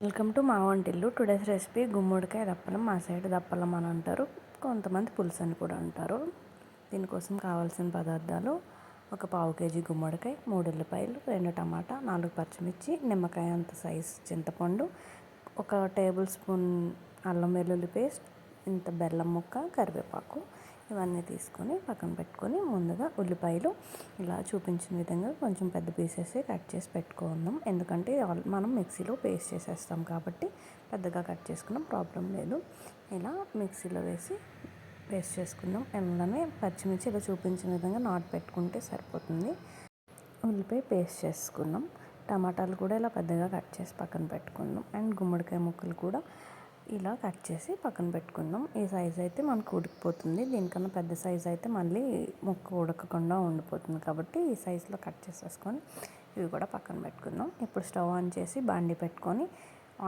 Welcome to మా వంటిల్లు. Today's recipe గుమ్మడికాయ దప్పలం. మా సైడ్ దప్పలం అని అంటారు, కొంతమంది పులుసు అని కూడా అంటారు. దీనికోసం కావాల్సిన పదార్థాలు: ఒక పావు కేజీ గుమ్మడికాయ, 3 ఉల్లిపాయలు, 2 టమాటా, 4 పచ్చిమిర్చి, నిమ్మకాయ అంత సైజ్ చింతపండు, 1 టేబుల్ స్పూన్ అల్లం వెల్లుల్లి పేస్ట్, ఇంత బెల్లం ముక్క, కరివేపాకు. ఇవన్నీ తీసుకొని పక్కన పెట్టుకొని ముందుగా ఉల్లిపాయలు ఇలా చూపించిన విధంగా కొంచెం పెద్ద పీసెస్ కట్ చేసి పెట్టుకుందాం. ఎందుకంటే మనం మిక్సీలో పేస్ట్ చేసేస్తాం కాబట్టి పెద్దగా కట్ చేసుకున్నాం, ప్రాబ్లం లేదు. ఇలా మిక్సీలో వేసి పేస్ట్ చేసుకుందాం. అందులోనే పచ్చిమిర్చి ఇలా చూపించిన విధంగా నాటు పెట్టుకుంటే సరిపోతుంది. ఉల్లిపాయ పేస్ట్ చేసుకున్నాం. టమాటాలు కూడా ఇలా పెద్దగా కట్ చేసి పక్కన పెట్టుకుందాం. అండ్ గుమ్మడికాయ ముక్కలు కూడా ఇలా కట్ చేసి పక్కన పెట్టుకుందాం. ఈ సైజ్ అయితే మనకు ఉడికిపోతుంది. దీనికన్నా పెద్ద సైజ్ అయితే మళ్ళీ ముక్క ఉడకకుండా ఉండిపోతుంది కాబట్టి ఈ సైజులో కట్ చేసేసుకొని ఇవి కూడా పక్కన పెట్టుకుందాం. ఇప్పుడు స్టవ్ ఆన్ చేసి బాండి పెట్టుకొని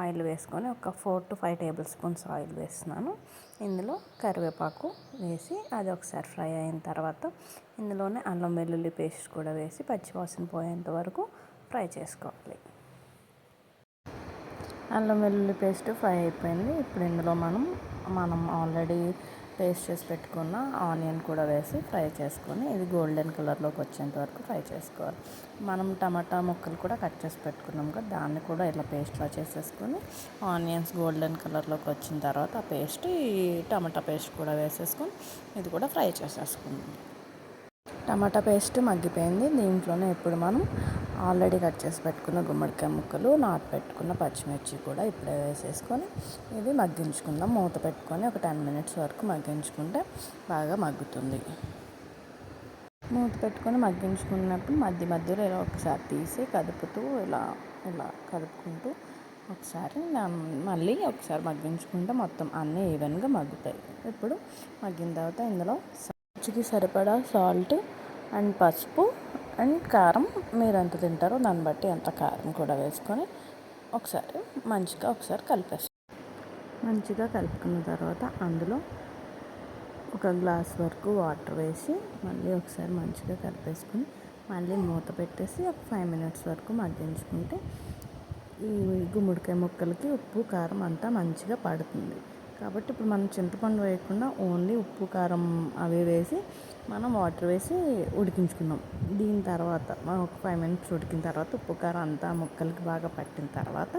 ఆయిల్ వేసుకొని ఒక 4 to 5 టేబుల్ స్పూన్స్ ఆయిల్ వేస్తున్నాను. ఇందులో కరివేపాకు వేసి అది ఒకసారి ఫ్రై అయిన తర్వాత ఇందులోనే అల్లం వెల్లుల్లి పేస్ట్ కూడా వేసి పచ్చివాసన పోయేంత వరకు ఫ్రై చేసుకోవాలి. అల్లం వెల్లుల్లి పేస్ట్ ఫ్రై అయిపోయింది. ఇప్పుడు ఇందులో మనం ఆల్రెడీ పేస్ట్ చేసి పెట్టుకున్న ఆనియన్ కూడా వేసి ఫ్రై చేసుకొని ఇది గోల్డెన్ కలర్లోకి వచ్చేంత వరకు ఫ్రై చేసుకోవాలి. మనం టమాటా ముక్కలు కూడా కట్ చేసి పెట్టుకున్నాం కదా, దాన్ని కూడా ఇలా పేస్ట్లా చేసేసుకొని ఆనియన్స్ గోల్డెన్ కలర్లోకి వచ్చిన తర్వాత ఆ పేస్ట్, ఈ టమాటా పేస్ట్ కూడా వేసేసుకొని ఇది కూడా ఫ్రై చేసేసుకుందాం. టమాటా పేస్ట్ మగ్గిపోయింది. దీంట్లోనే ఇప్పుడు మనం ఆల్రెడీ కట్ చేసి పెట్టుకున్న గుమ్మడికాయ ముక్కలు, నాటు పెట్టుకున్న పచ్చిమిర్చి కూడా ఇప్పుడే వేసేసుకొని ఇది మగ్గించుకుందాం. మూత పెట్టుకొని ఒక 10 minutes వరకు మగ్గించుకుంటే బాగా మగ్గుతుంది. మూత పెట్టుకొని మగ్గించుకున్నప్పుడు మధ్యలో ఇలా ఒకసారి తీసి కదుపుతూ ఇలా కదుపుకుంటూ మళ్ళీ ఒకసారి మగ్గించుకుంటే మొత్తం అన్నీ ఈవెన్గా మగ్గుతాయి. ఇప్పుడు మగ్గిన తర్వాత ఇందులో రుచికి సరిపడా సాల్ట్ అండ్ పసుపు అండ్ కారం, మీరు ఎంత తింటారో దాన్ని బట్టి అంత కారం కూడా వేసుకొని ఒకసారి కలిపేస్తాం. మంచిగా కలుపుకున్న తర్వాత అందులో 1 గ్లాస్ వరకు వాటర్ వేసి మళ్ళీ ఒకసారి మంచిగా కలిపేసుకొని మళ్ళీ మూత పెట్టేసి ఒక 5 minutes వరకు మగ్గించుకుంటే ఈ గుమ్మడికాయ ముక్కలకి ఉప్పు కారం అంతా మంచిగా పడుతుంది. కాబట్టి ఇప్పుడు మనం చింతపండు వేయకుండా ఓన్లీ ఉప్పు కారం అవి వేసి మనం వాటర్ వేసి ఉడికించుకున్నాం. దీని తర్వాత మనం ఒక 5 minutes ఉడికిన తర్వాత ఉప్పు కారం అంతా ముక్కలకి బాగా పట్టిన తర్వాత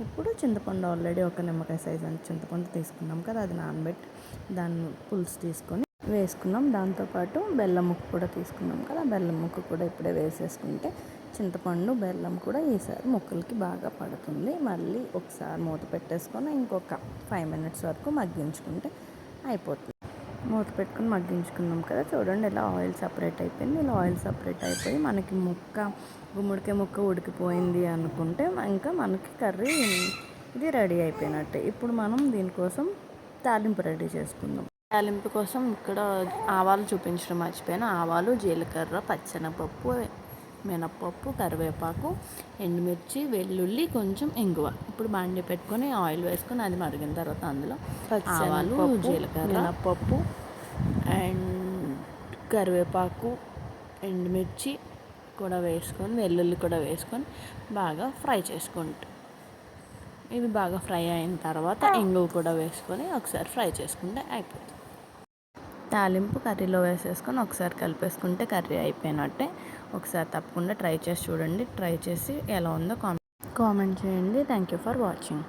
ఇప్పుడు చింతపండు ఆల్రెడీ ఒక నిమ్మకాయ సైజ్ అంత చింతపండు తీసుకున్నాం కదా, అది నానబెట్టి దాన్ని పులుసు తీసుకొని వేసుకున్నాం. దాంతోపాటు బెల్లం ముక్క కూడా తీసుకున్నాం కదా, బెల్లం ముక్క కూడా ఇప్పుడే వేసేసుకుంటే చింతపండు బెల్లం కూడా ఈసారి ముక్కలకి బాగా పడుతుంది. మళ్ళీ ఒకసారి మూత పెట్టేసుకొని ఇంకొక 5 minutes వరకు మగ్గించుకుంటే అయిపోతుంది. మూత పెట్టుకుని మగ్గించుకున్నాం కదా, చూడండి ఇలా ఆయిల్ సపరేట్ అయిపోయింది. ఇలా ఆయిల్ సపరేట్ అయిపోయి మనకి గుమ్మడికాయ ముక్క ఉడికిపోయింది అనుకుంటే ఇంకా మనకి కర్రీ ఇది రెడీ అయిపోయినట్టే. ఇప్పుడు మనం దీనికోసం తాలింపు రెడీ చేసుకుందాం. తాలింపు కోసం ఇక్కడ ఆవాలు చూపించడం మర్చిపోయాను. ఆవాలు, జీలకర్ర, పచ్చెనపప్పు, మినప్పప్పు, కరివేపాకు, ఎండుమిర్చి, వెల్లుల్లి, కొంచెం ఇంగువ. ఇప్పుడు బాండి పెట్టుకొని ఆయిల్ వేసుకొని అది మరిగిన తర్వాత అందులో ఆవాలు, జీలకర్ర, మినప్పప్పు అండ్ కరివేపాకు, ఎండుమిర్చి కూడా వేసుకొని వెల్లుల్లి కూడా వేసుకొని బాగా ఫ్రై చేసుకుంటాం. ఇవి బాగా ఫ్రై అయిన తర్వాత ఇంగువ కూడా వేసుకొని ఒకసారి ఫ్రై చేసుకుంటే అయిపోతుంది. తాలింపు కర్రీలో వేసేసుకొని ఒకసారి కలిపేసుకుంటే కర్రీ అయిపోయినట్టే. ఒకసారి తప్పకుండా ట్రై చేసి చూడండి. ట్రై చేసి ఎలా ఉందో కామెంట్ చేయండి. Thank you for watching.